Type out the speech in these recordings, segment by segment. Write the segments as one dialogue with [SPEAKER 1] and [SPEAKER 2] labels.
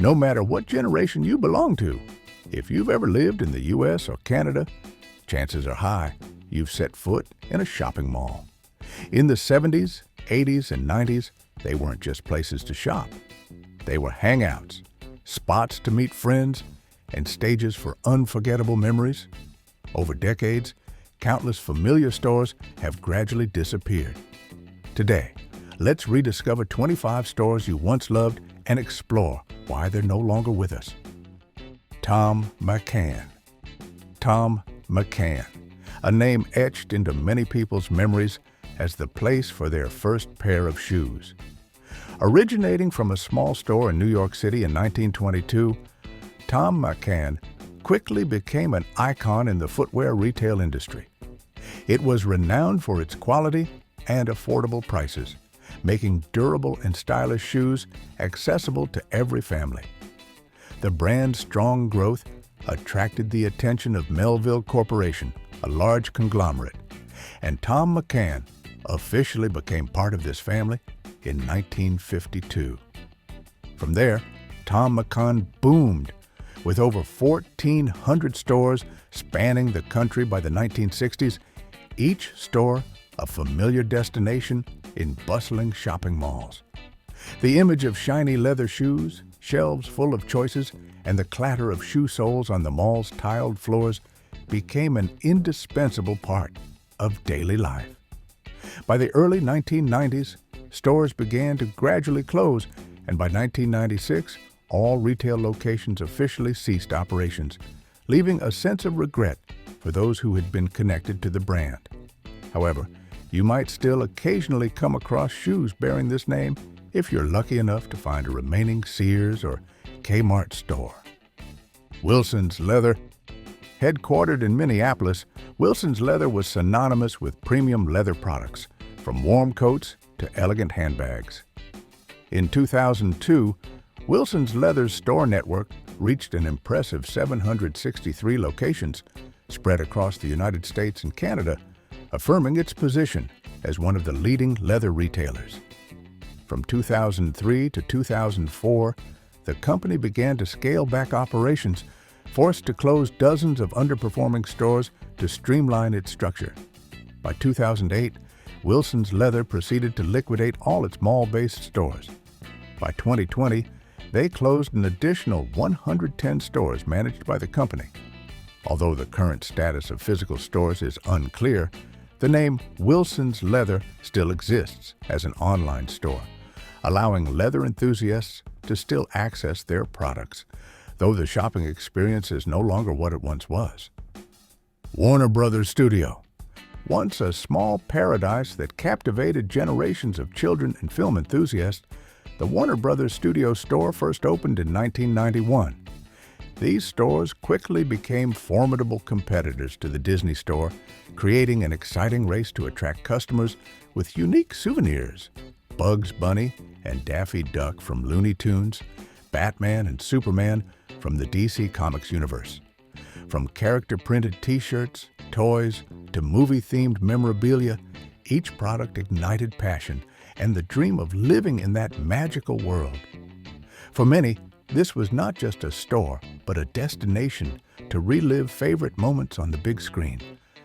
[SPEAKER 1] no matter what generation you belong to. If you've ever lived in the U.S. or Canada, chances are high you've set foot in a shopping mall. In the 70s, 80s, and 90s, they weren't just places to shop. They were hangouts, spots to meet friends, and stages for unforgettable memories. Over decades, countless familiar stores have gradually disappeared. Today, let's rediscover 25 stores you once loved and explore why they're no longer with us. Thom McAn. Thom McAn, a name etched into many people's memories as the place for their first pair of shoes. Originating from a small store in New York City in 1922, Thom McAn quickly became an icon in the footwear retail industry. It was renowned for its quality and affordable prices, making durable and stylish shoes accessible to every family. The brand's strong growth attracted the attention of Melville Corporation, a large conglomerate, and Thom McAn officially became part of this family in 1952. From there, Thom McAn boomed, with over 1,400 stores spanning the country by the 1960s, each store a familiar destination in bustling shopping malls. The image of shiny leather shoes, shelves full of choices, and the clatter of shoe soles on the mall's tiled floors became an indispensable part of daily life. By the early 1990s, stores began to gradually close, and by 1996, all retail locations officially ceased operations, leaving a sense of regret for those who had been connected to the brand. However, you might still occasionally come across shoes bearing this name if you're lucky enough to find a remaining Sears or Kmart store. Wilson's Leather. Headquartered in Minneapolis, Wilson's Leather was synonymous with premium leather products, from warm coats to elegant handbags. In 2002, Wilson's Leather's store network reached an impressive 763 locations spread across the United States and Canada, affirming its position as one of the leading leather retailers. From 2003 to 2004, the company began to scale back operations, forced to close dozens of underperforming stores to streamline its structure. By 2008, Wilson's Leather proceeded to liquidate all its mall-based stores. By 2020, they closed an additional 110 stores managed by the company. Although the current status of physical stores is unclear, the name Wilson's Leather still exists as an online store, allowing leather enthusiasts to still access their products, though the shopping experience is no longer what it once was. Warner Brothers Studio. Once a small paradise that captivated generations of children and film enthusiasts, the Warner Brothers Studio store first opened in 1991. These stores quickly became formidable competitors to the Disney Store, creating an exciting race to attract customers with unique souvenirs. Bugs Bunny and Daffy Duck from Looney Tunes, Batman and Superman from the DC Comics universe. From character-printed t-shirts, toys, to movie-themed memorabilia, each product ignited passion and the dream of living in that magical world. For many, this was not just a store, but a destination to relive favorite moments on the big screen,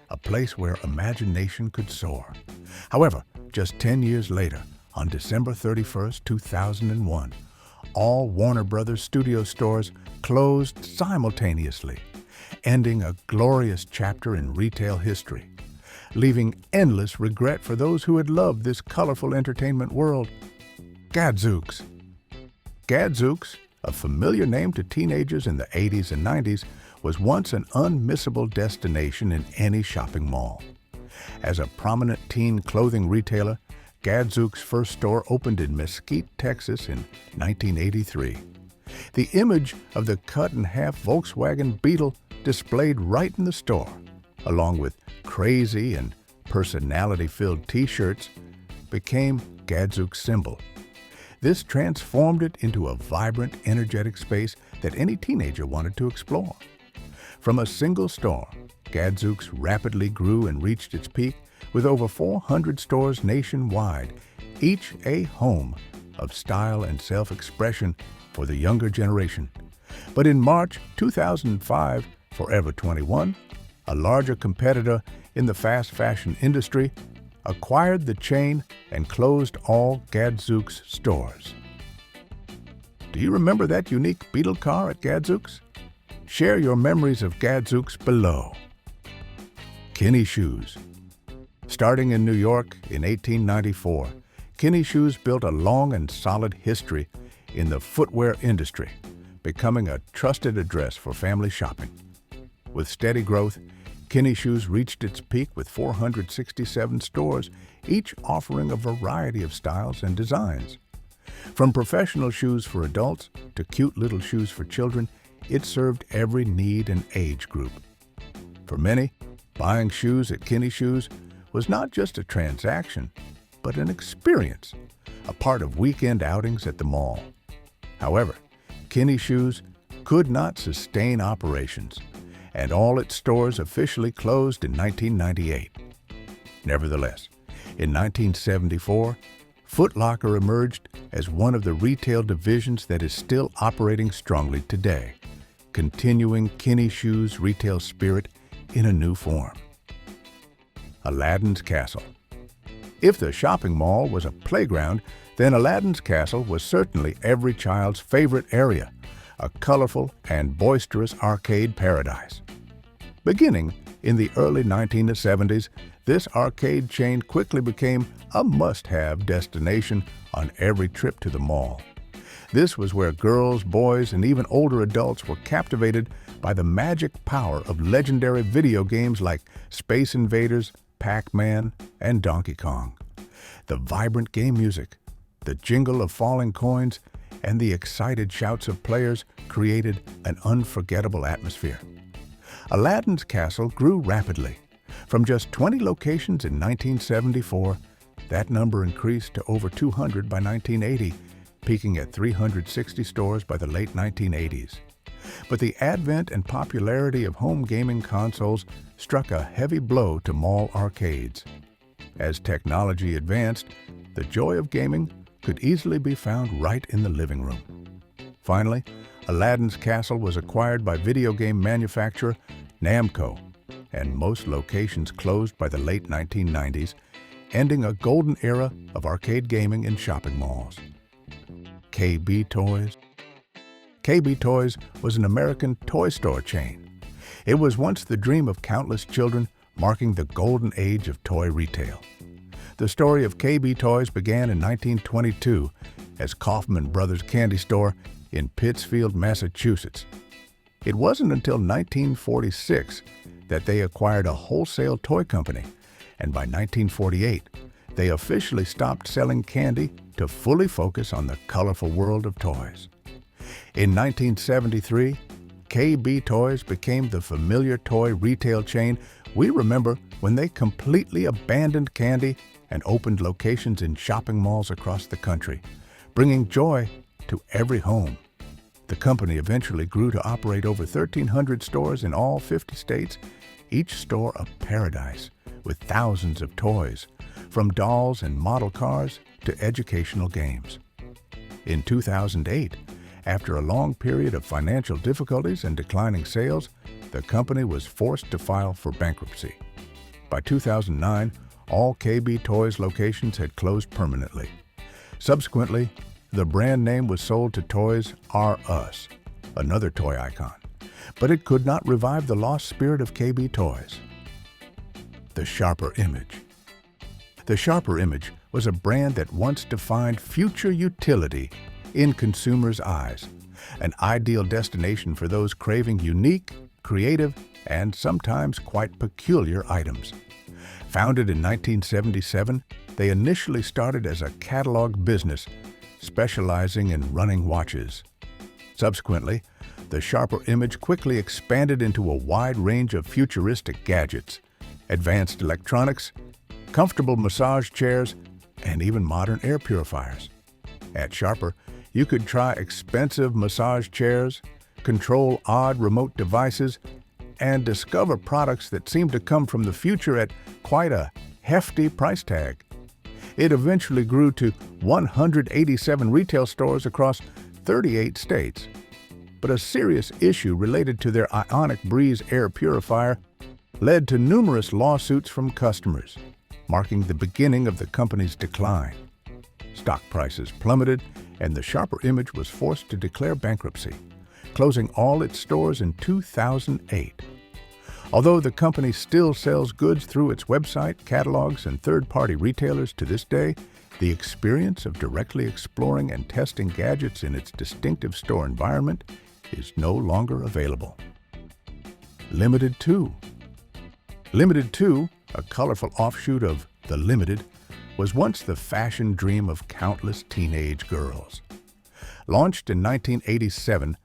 [SPEAKER 1] a place where imagination could soar. However, just 10 years later, on December 31, 2001, all Warner Brothers Studio stores closed simultaneously, ending a glorious chapter in retail history, leaving endless regret for those who had loved this colorful entertainment world. Gadzooks. Gadzooks, a familiar name to teenagers in the 80s and 90s, was once an unmissable destination in any shopping mall. As a prominent teen clothing retailer, Gadzooks' first store opened in Mesquite, Texas in 1983. The image of the cut-in-half Volkswagen Beetle displayed right in the store, along with crazy and personality-filled t-shirts, became Gadzooks' symbol. This transformed it into a vibrant, energetic space that any teenager wanted to explore. From a single store, Gadzooks rapidly grew and reached its peak with over 400 stores nationwide, each a home of style and self-expression for the younger generation. But in March 2005, Forever 21, a larger competitor in the fast fashion industry, acquired the chain and closed all Gadzooks stores. Do you remember that unique Beetle car at Gadzooks? Share your memories of Gadzooks below. Kinney Shoes. Starting in New York in 1894, Kinney Shoes built a long and solid history in the footwear industry, becoming a trusted address for family shopping. With steady growth, Kinney Shoes reached its peak with 467 stores, each offering a variety of styles and designs. From professional shoes for adults to cute little shoes for children, it served every need and age group. For many, buying shoes at Kinney Shoes was not just a transaction, but an experience, a part of weekend outings at the mall. However, Kinney Shoes could not sustain operations, and all its stores officially closed in 1998. Nevertheless, in 1974, Foot Locker emerged as one of the retail divisions that is still operating strongly today, continuing Kinney Shoes' retail spirit in a new form. Aladdin's Castle. If the shopping mall was a playground, then Aladdin's Castle was certainly every child's favorite area, a colorful and boisterous arcade paradise. Beginning in the early 1970s, this arcade chain quickly became a must-have destination on every trip to the mall. This was where girls, boys, and even older adults were captivated by the magic power of legendary video games like Space Invaders, Pac-Man, and Donkey Kong. The vibrant game music, the jingle of falling coins, and the excited shouts of players created an unforgettable atmosphere. Aladdin's Castle grew rapidly. From just 20 locations in 1974, that number increased to over 200 by 1980, peaking at 360 stores by the late 1980s. But the advent and popularity of home gaming consoles struck a heavy blow to mall arcades. As technology advanced, the joy of gaming could easily be found right in the living room. Finally, Aladdin's Castle was acquired by video game manufacturer Namco, and most locations closed by the late 1990s, ending a golden era of arcade gaming in shopping malls. KB Toys. KB Toys was an American toy store chain. It was once the dream of countless children, marking the golden age of toy retail. The story of KB Toys began in 1922 as Kaufman Brothers Candy Store in Pittsfield, Massachusetts. It wasn't until 1946 that they acquired a wholesale toy company, and by 1948, they officially stopped selling candy to fully focus on the colorful world of toys. In 1973, KB Toys became the familiar toy retail chain we remember when they completely abandoned candy and opened locations in shopping malls across the country, bringing joy to every home. The company eventually grew to operate over 1,300 stores in all 50 states, each store a paradise with thousands of toys, from dolls and model cars to educational games. In 2008, after a long period of financial difficulties and declining sales, the company was forced to file for bankruptcy. By 2009, all KB Toys locations had closed permanently. Subsequently, the brand name was sold to Toys R Us, another toy icon, but it could not revive the lost spirit of KB Toys. The Sharper Image. The Sharper Image was a brand that once defined future utility in consumers' eyes, an ideal destination for those craving unique, creative, and sometimes quite peculiar items. Founded in 1977, they initially started as a catalog business specializing in running watches. Subsequently, the Sharper Image quickly expanded into a wide range of futuristic gadgets, advanced electronics, comfortable massage chairs, and even modern air purifiers. At Sharper, you could try expensive massage chairs, control odd remote devices, and discover products that seem to come from the future at quite a hefty price tag. It eventually grew to 187 retail stores across 38 states. But a serious issue related to their Ionic Breeze air purifier led to numerous lawsuits from customers, marking the beginning of the company's decline. Stock prices plummeted, and the Sharper Image was forced to declare bankruptcy, closing all its stores in 2008. Although the company still sells goods through its website, catalogs, and third-party retailers to this day, the experience of directly exploring and testing gadgets in its distinctive store environment is no longer available. Limited 2. Limited 2, a colorful offshoot of The Limited, was once the fashion dream of countless teenage girls. Launched in 1987,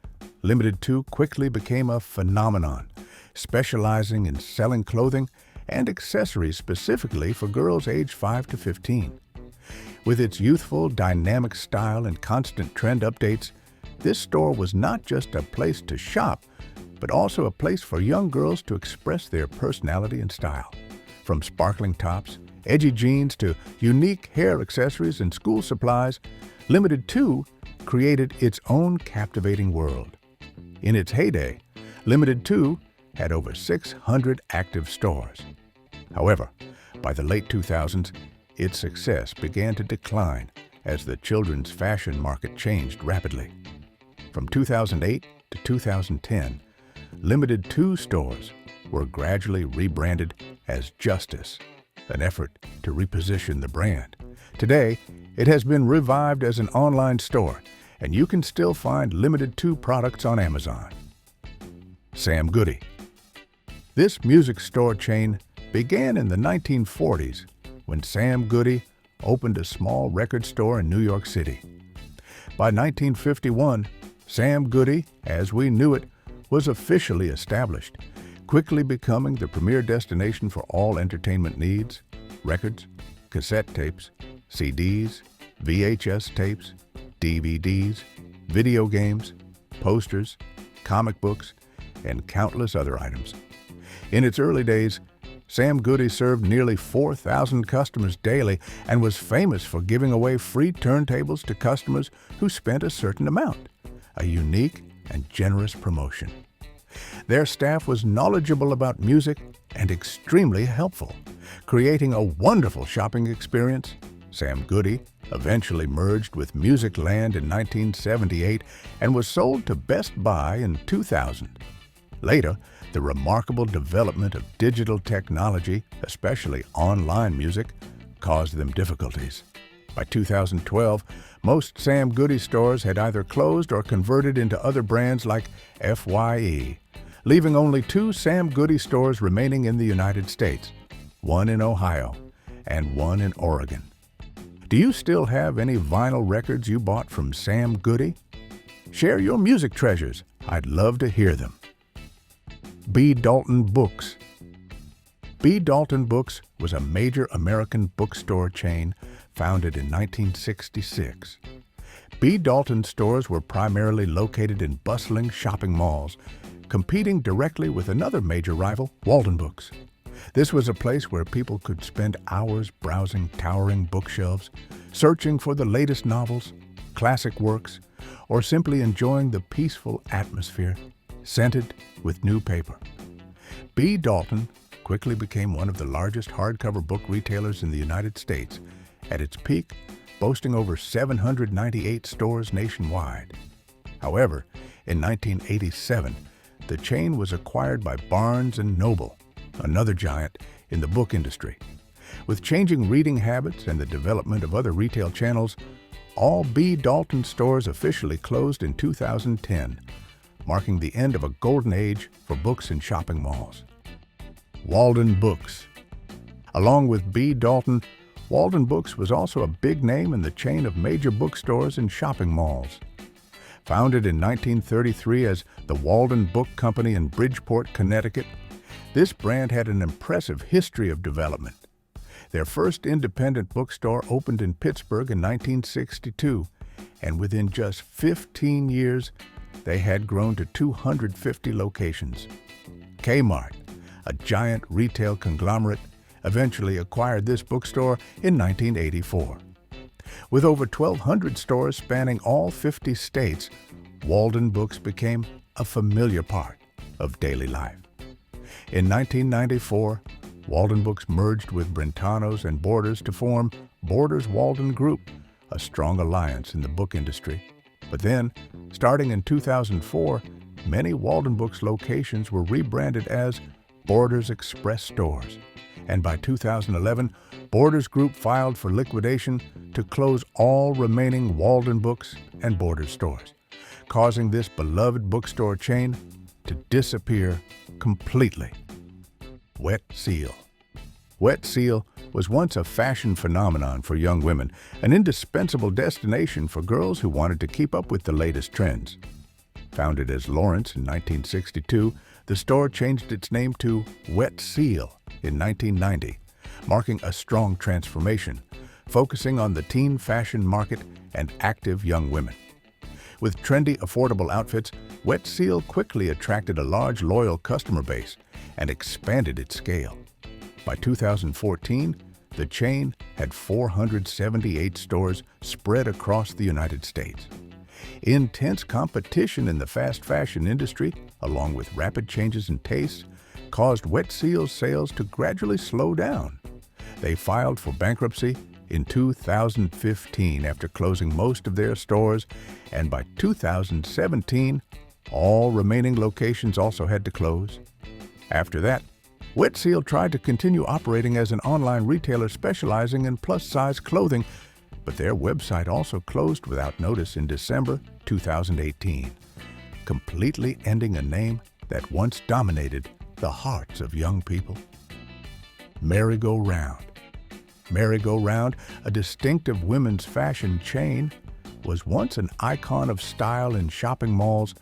[SPEAKER 1] Limited 2 quickly became a phenomenon, specializing in selling clothing and accessories specifically for girls aged 5 to 15. With its youthful, dynamic style and constant trend updates, this store was not just a place to shop, but also a place for young girls to express their personality and style. From sparkling tops, edgy jeans to unique hair accessories and school supplies, Limited 2 created its own captivating world. In its heyday, Limited 2 had over 600 active stores. However, by the late 2000s, its success began to decline as the children's fashion market changed rapidly. From 2008 to 2010, Limited 2 stores were gradually rebranded as Justice, an effort to reposition the brand. Today, it has been revived as an online store, and you can still find Limited 2 products on Amazon. Sam Goody. This music store chain began in the 1940s when Sam Goody opened a small record store in New York City. By 1951, Sam Goody, as we knew it, was officially established, quickly becoming the premier destination for all entertainment needs: records, cassette tapes, CDs, VHS tapes, DVDs, video games, posters, comic books, and countless other items. In its early days, Sam Goody served nearly 4,000 customers daily and was famous for giving away free turntables to customers who spent a certain amount, a unique and generous promotion. Their staff was knowledgeable about music and extremely helpful, creating a wonderful shopping experience. Sam Goody eventually merged with Music Land in 1978 and was sold to Best Buy in 2000. Later, the remarkable development of digital technology, especially online music, caused them difficulties. By 2012, most Sam Goody stores had either closed or converted into other brands like FYE, leaving only 2 Sam Goody stores remaining in the United States, one in Ohio and one in Oregon. Do you still have any vinyl records you bought from Sam Goody? Share your music treasures. I'd love to hear them. B. Dalton Books. B. Dalton Books was a major American bookstore chain founded in 1966. B. Dalton stores were primarily located in bustling shopping malls, competing directly with another major rival, Walden Books. This was a place where people could spend hours browsing towering bookshelves, searching for the latest novels, classic works, or simply enjoying the peaceful atmosphere, scented with new paper. B. Dalton quickly became one of the largest hardcover book retailers in the United States, at its peak boasting over 798 stores nationwide. However, in 1987, the chain was acquired by Barnes & Noble, another giant in the book industry. With changing reading habits and the development of other retail channels, all B. Dalton stores officially closed in 2010, marking the end of a golden age for books in shopping malls. Walden Books. Along with B. Dalton, Walden Books was also a big name in the chain of major bookstores and shopping malls. Founded in 1933 as the Walden Book Company in Bridgeport, Connecticut, this brand had an impressive history of development. Their first independent bookstore opened in Pittsburgh in 1962, and within just 15 years, they had grown to 250 locations. Kmart, a giant retail conglomerate, eventually acquired this bookstore in 1984. With over 1,200 stores spanning all 50 states, Walden Books became a familiar part of daily life. In 1994, Walden Books merged with Brentano's and Borders to form Borders Walden Group, a strong alliance in the book industry. But then, starting in 2004, many Walden Books locations were rebranded as Borders Express stores, and by 2011, Borders Group filed for liquidation to close all remaining Walden Books and Borders stores, causing this beloved bookstore chain to disappear completely. Wet Seal. Wet Seal was once a fashion phenomenon for young women, an indispensable destination for girls who wanted to keep up with the latest trends. Founded as Lawrence in 1962, the store changed its name to Wet Seal in 1990, marking a strong transformation, focusing on the teen fashion market and active young women. With trendy, affordable outfits, Wet Seal quickly attracted a large, loyal customer base and expanded its scale. By 2014, the chain had 478 stores spread across the United States. Intense competition in the fast fashion industry, along with rapid changes in taste, caused Wet Seal's sales to gradually slow down. They filed for bankruptcy in 2015 after closing most of their stores, and by 2017, all remaining locations also had to close. After that, Wet Seal tried to continue operating as an online retailer specializing in plus-size clothing, but their website also closed without notice in December 2018, completely ending a name that once dominated the hearts of young people. Merry-Go-Round. Merry-Go-Round, a distinctive women's fashion chain, was once an icon of style in shopping malls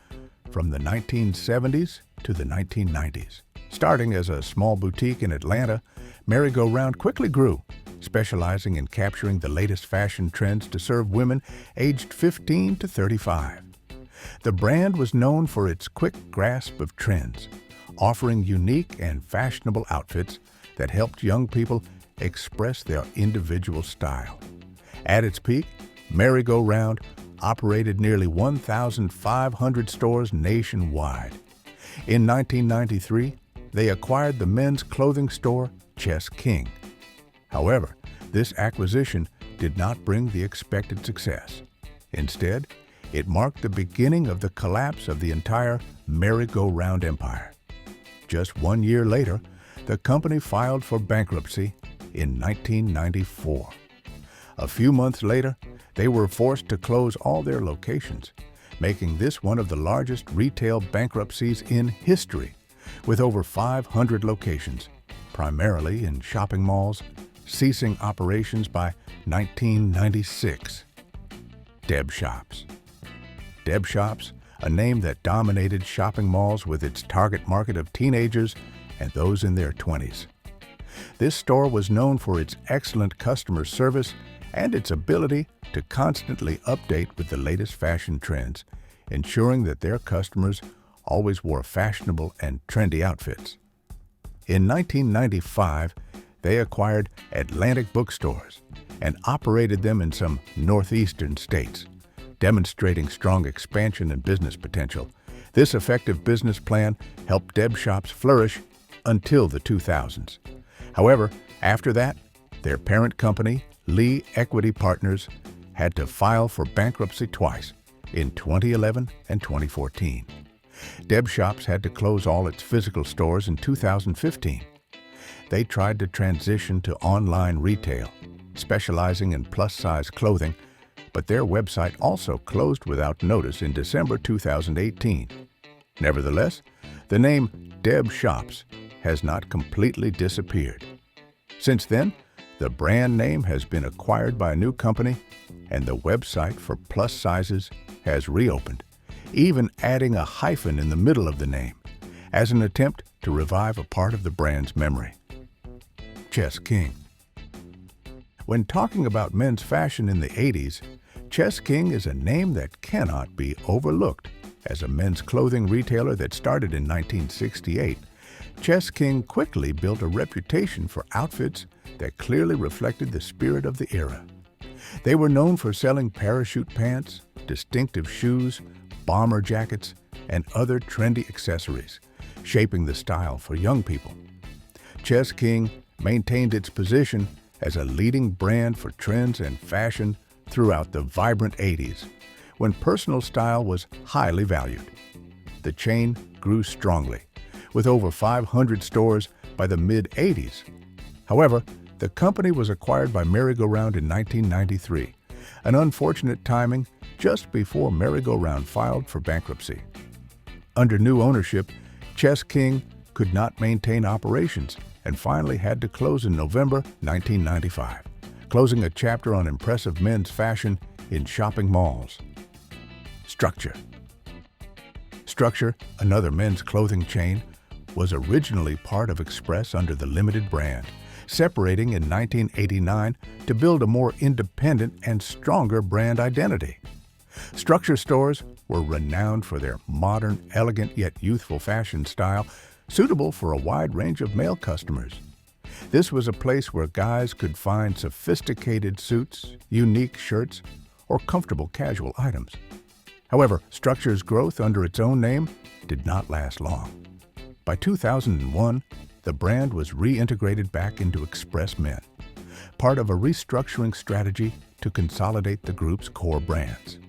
[SPEAKER 1] from the 1970s to the 1990s. Starting as a small boutique in Atlanta, Merry-Go-Round quickly grew, specializing in capturing the latest fashion trends to serve women aged 15 to 35. The brand was known for its quick grasp of trends, offering unique and fashionable outfits that helped young people express their individual style. At its peak, Merry-Go-Round operated nearly 1,500 stores nationwide. In 1993, they acquired the men's clothing store Chess King. However, this acquisition did not bring the expected success. Instead, it marked the beginning of the collapse of the entire Merry-Go-Round empire. Just 1 year later, the company filed for bankruptcy in 1994. A few months later, they were forced to close all their locations, making this one of the largest retail bankruptcies in history, with over 500 locations, primarily in shopping malls, ceasing operations by 1996. Deb Shops. Deb Shops, a name that dominated shopping malls with its target market of teenagers and those in their 20s. This store was known for its excellent customer service and its ability to constantly update with the latest fashion trends, ensuring that their customers always wore fashionable and trendy outfits. In 1995, they acquired Atlantic Bookstores and operated them in some northeastern states, demonstrating strong expansion and business potential. This effective business plan helped Deb Shops flourish until the 2000s. However, after that, their parent company, Lee Equity Partners, had to file for bankruptcy twice, in 2011 and 2014. Deb Shops had to close all its physical stores in 2015. They tried to transition to online retail, specializing in plus-size clothing, but their website also closed without notice in December 2018. Nevertheless, the name Deb Shops has not completely disappeared. Since then, the brand name has been acquired by a new company, and the website for plus sizes has reopened, even adding a hyphen in the middle of the name, as an attempt to revive a part of the brand's memory. Chess King. When talking about men's fashion in the 80s, Chess King is a name that cannot be overlooked. As a men's clothing retailer that started in 1968, Chess King quickly built a reputation for outfits that clearly reflected the spirit of the era. They were known for selling parachute pants, distinctive shoes, bomber jackets, and other trendy accessories, shaping the style for young people. Chess King maintained its position as a leading brand for trends and fashion throughout the vibrant 80s, when personal style was highly valued. The chain grew strongly, with over 500 stores by the mid-80s. However, the company was acquired by Merry-Go-Round in 1993, an unfortunate timing just before Merry-Go-Round filed for bankruptcy. Under new ownership, Chess King could not maintain operations and finally had to close in November 1995, closing a chapter on impressive men's fashion in shopping malls. Structure. Structure, another men's clothing chain, was originally part of Express under the Limited brand, separating in 1989 to build a more independent and stronger brand identity. Structure stores were renowned for their modern, elegant yet youthful fashion style, suitable for a wide range of male customers. This was a place where guys could find sophisticated suits, unique shirts, or comfortable casual items. However, Structure's growth under its own name did not last long. By 2001, the brand was reintegrated back into Express Men, part of a restructuring strategy to consolidate the group's core brands.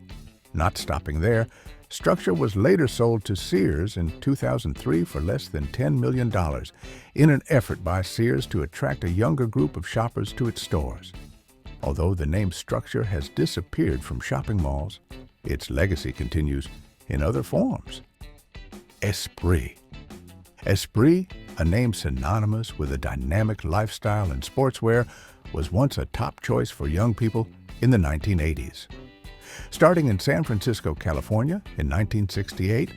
[SPEAKER 1] Not stopping there, Structure was later sold to Sears in 2003 for less than $10 million in an effort by Sears to attract a younger group of shoppers to its stores. Although the name Structure has disappeared from shopping malls, its legacy continues in other forms. Esprit. Esprit, a name synonymous with a dynamic lifestyle in sportswear, was once a top choice for young people in the 1980s. Starting in San Francisco, California in 1968,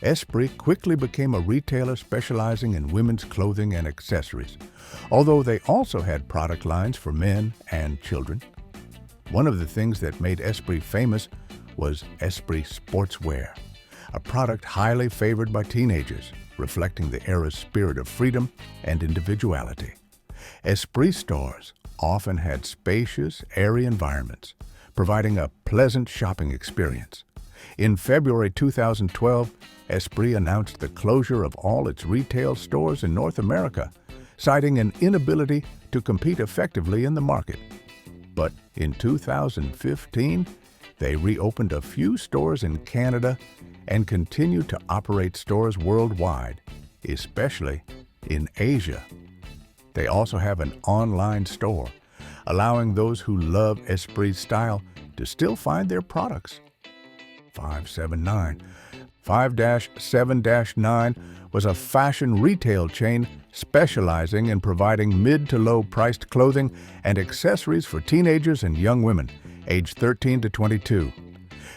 [SPEAKER 1] Esprit quickly became a retailer specializing in women's clothing and accessories, although they also had product lines for men and children. One of the things that made Esprit famous was Esprit Sportswear, a product highly favored by teenagers, reflecting the era's spirit of freedom and individuality. Esprit stores often had spacious, airy environments, providing a pleasant shopping experience. In February 2012, Esprit announced the closure of all its retail stores in North America, citing an inability to compete effectively in the market. But in 2015, they reopened a few stores in Canada and continued to operate stores worldwide, especially in Asia. They also have an online store, allowing those who love Esprit's style to still find their products. 579. 5-7-9 was a fashion retail chain specializing in providing mid to low priced clothing and accessories for teenagers and young women aged 13 to 22.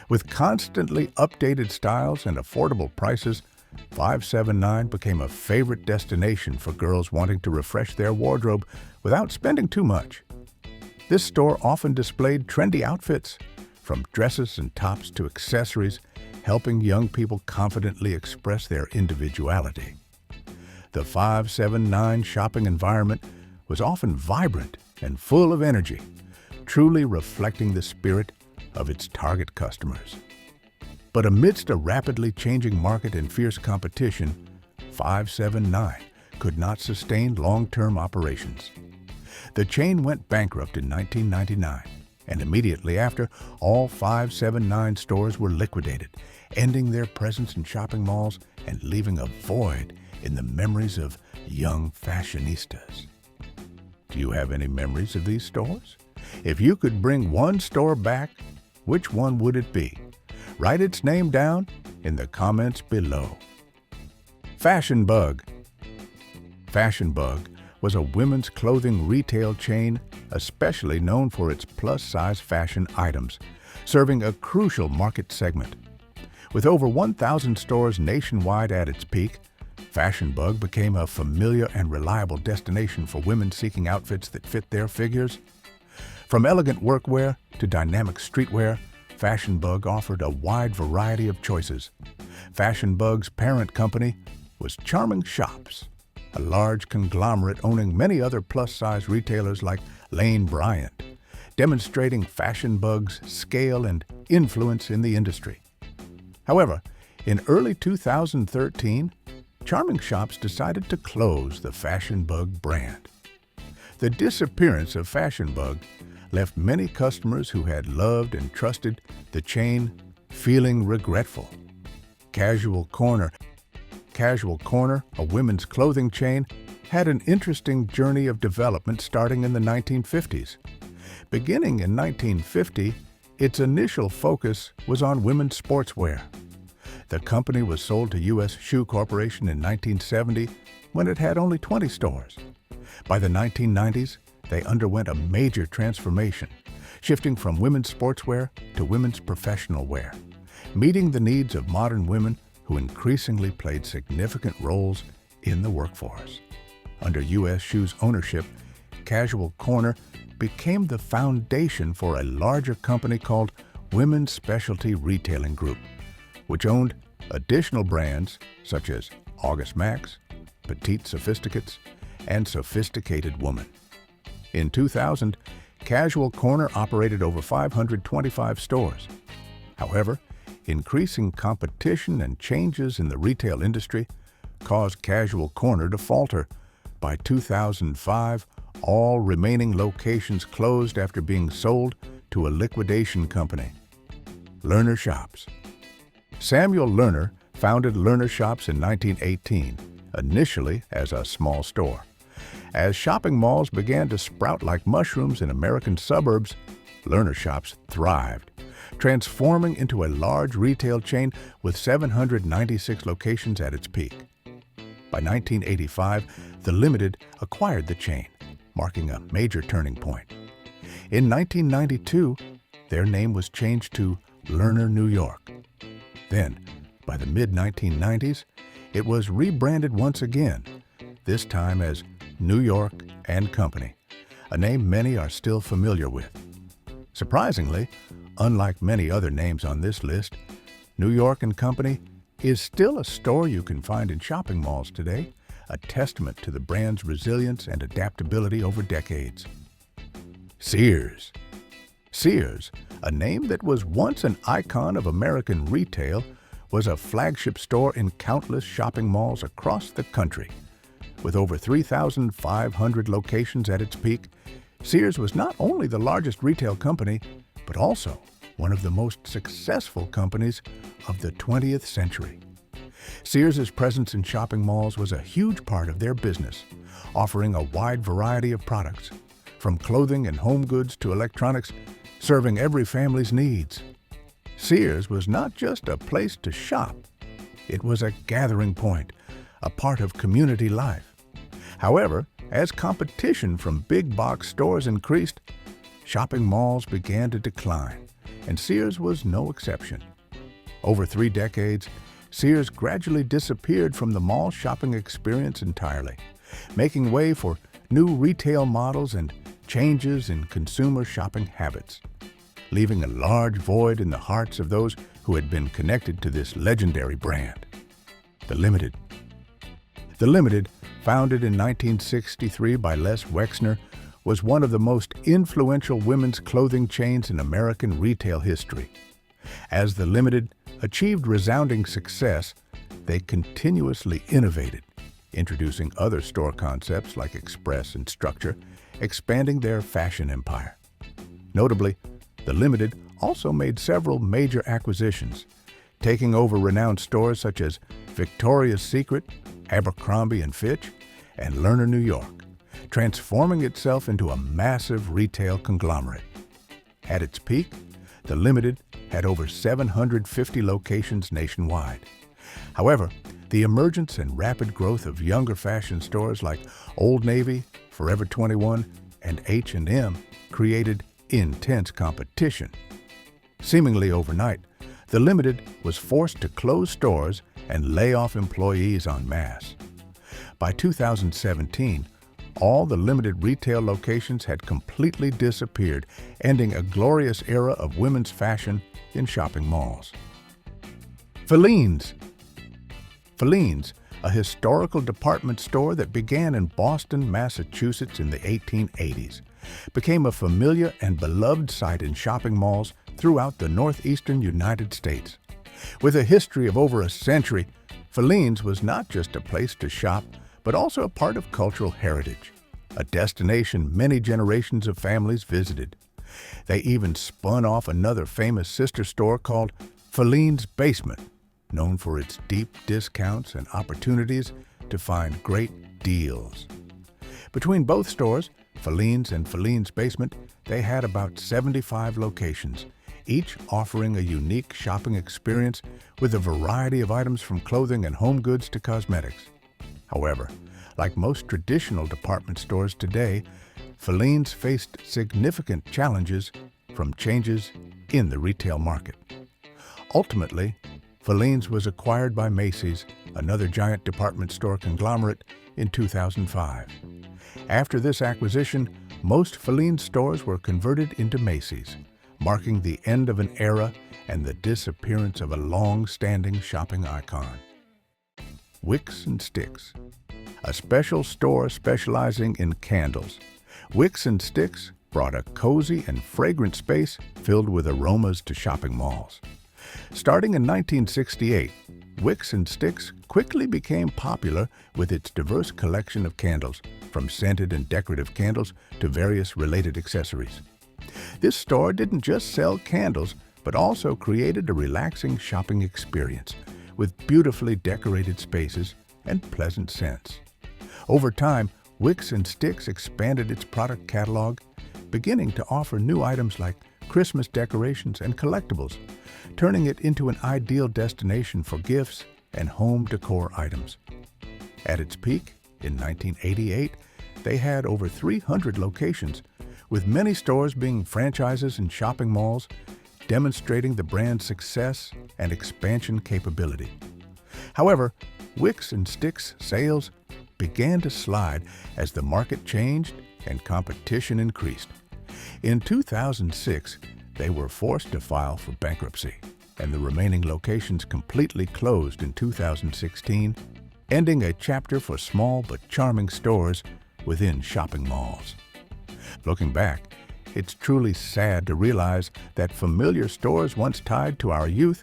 [SPEAKER 1] With constantly updated styles and affordable prices, 579 became a favorite destination for girls wanting to refresh their wardrobe without spending too much. This store often displayed trendy outfits, from dresses and tops to accessories, helping young people confidently express their individuality. The 579 shopping environment was often vibrant and full of energy, truly reflecting the spirit of its target customers. But amidst a rapidly changing market and fierce competition, 579 could not sustain long-term operations. The chain went bankrupt in 1999, and immediately after, all 579 stores were liquidated, ending their presence in shopping malls and leaving a void in the memories of young fashionistas. Do you have any memories of these stores? If you could bring one store back, which one would it be? Write its name down in the comments below. Fashion Bug. Fashion Bug was a women's clothing retail chain especially known for its plus-size fashion items, serving a crucial market segment. With over 1,000 stores nationwide at its peak, Fashion Bug became a familiar and reliable destination for women seeking outfits that fit their figures. From elegant workwear to dynamic streetwear, Fashion Bug offered a wide variety of choices. Fashion Bug's parent company was Charming Shops, a large conglomerate owning many other plus-size retailers like Lane Bryant, demonstrating Fashion Bug's scale and influence in the industry. However, in early 2013, Charming Shops decided to close the Fashion Bug brand. The disappearance of Fashion Bug left many customers who had loved and trusted the chain feeling regretful. Casual Corner, a women's clothing chain, had an interesting journey of development starting in the 1950s. Beginning in 1950, its initial focus was on women's sportswear. The company was sold to U.S. Shoe Corporation in 1970 when it had only 20 stores. By the 1990s, they underwent a major transformation, shifting from women's sportswear to women's professional wear, meeting the needs of modern women who increasingly played significant roles in the workforce. Under U.S. Shoe's ownership, Casual Corner became the foundation for a larger company called Women's Specialty Retailing Group, which owned additional brands such as August Max, Petite Sophisticates, and Sophisticated Woman. In 2000, Casual Corner operated over 525 stores. However, increasing competition and changes in the retail industry caused Casual Corner to falter. By 2005, all remaining locations closed after being sold to a liquidation company. Lerner Shops. Samuel Lerner founded Lerner Shops in 1918, initially as a small store. As shopping malls began to sprout like mushrooms in American suburbs, Lerner Shops thrived, transforming into a large retail chain with 796 locations at its peak. By 1985, The Limited acquired the chain, marking a major turning point. In 1992, their name was changed to Lerner New York. Then, by the mid-1990s, it was rebranded once again, this time as New York and Company, a name many are still familiar with. Surprisingly, unlike many other names on this list, New York and Company is still a store you can find in shopping malls today, a testament to the brand's resilience and adaptability over decades. Sears. Sears, a name that was once an icon of American retail, was a flagship store in countless shopping malls across the country. With over 3,500 locations at its peak, Sears was not only the largest retail company, but also one of the most successful companies of the 20th century. Sears' presence in shopping malls was a huge part of their business, offering a wide variety of products, from clothing and home goods to electronics, serving every family's needs. Sears was not just a place to shop. It was a gathering point, a part of community life. However, as competition from big box stores increased, shopping malls began to decline, and Sears was no exception. Over 3 decades, Sears gradually disappeared from the mall shopping experience entirely, making way for new retail models and changes in consumer shopping habits, leaving a large void in the hearts of those who had been connected to this legendary brand. The Limited. The Limited, founded in 1963 by Les Wexner, was one of the most influential women's clothing chains in American retail history. As The Limited achieved resounding success, they continuously innovated, introducing other store concepts like Express and Structure, expanding their fashion empire. Notably, The Limited also made several major acquisitions, taking over renowned stores such as Victoria's Secret, Abercrombie & Fitch, and Lerner New York, transforming itself into a massive retail conglomerate. At its peak, The Limited had over 750 locations nationwide. However, the emergence and rapid growth of younger fashion stores like Old Navy, Forever 21, and H&M created intense competition. Seemingly overnight, The Limited was forced to close stores and lay off employees en masse. By 2017, all The Limited retail locations had completely disappeared, ending a glorious era of women's fashion in shopping malls. Feline's. Feline's, a historical department store that began in Boston, Massachusetts in the 1880s, became a familiar and beloved sight in shopping malls throughout the northeastern United States. With a history of over a century, Feline's was not just a place to shop, but also a part of cultural heritage, a destination many generations of families visited. They even spun off another famous sister store called Feline's Basement, known for its deep discounts and opportunities to find great deals. Between both stores, Feline's and Feline's Basement, they had about 75 locations, each offering a unique shopping experience with a variety of items from clothing and home goods to cosmetics. However, like most traditional department stores today, Feline's faced significant challenges from changes in the retail market. Ultimately, Feline's was acquired by Macy's, another giant department store conglomerate, in 2005. After this acquisition, most Feline's stores were converted into Macy's, marking the end of an era and the disappearance of a long-standing shopping icon. Wicks and Sticks, a special store specializing in candles. Wicks and Sticks brought a cozy and fragrant space filled with aromas to shopping malls. Starting in 1968, Wicks and Sticks quickly became popular with its diverse collection of candles, from scented and decorative candles to various related accessories. This store didn't just sell candles, but also created a relaxing shopping experience with beautifully decorated spaces and pleasant scents. Over time, Wicks and Sticks expanded its product catalog, beginning to offer new items like Christmas decorations and collectibles, turning it into an ideal destination for gifts and home decor items. At its peak, in 1988, they had over 300 locations, with many stores being franchises in shopping malls, demonstrating the brand's success and expansion capability. However, Wicks and Sticks sales began to slide as the market changed and competition increased. In 2006, they were forced to file for bankruptcy, and the remaining locations completely closed in 2016, ending a chapter for small but charming stores within shopping malls. Looking back, it's truly sad to realize that familiar stores once tied to our youth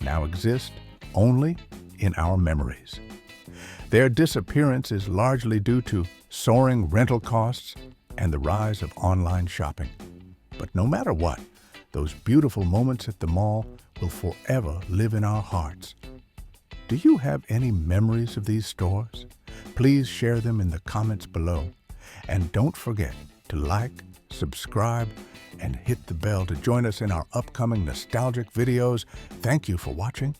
[SPEAKER 1] now exist only in our memories. Their disappearance is largely due to soaring rental costs and the rise of online shopping. But no matter what, those beautiful moments at the mall will forever live in our hearts. Do you have any memories of these stores? Please share them in the comments below. And don't forget to like, subscribe, and hit the bell to join us in our upcoming nostalgic videos. Thank you for watching.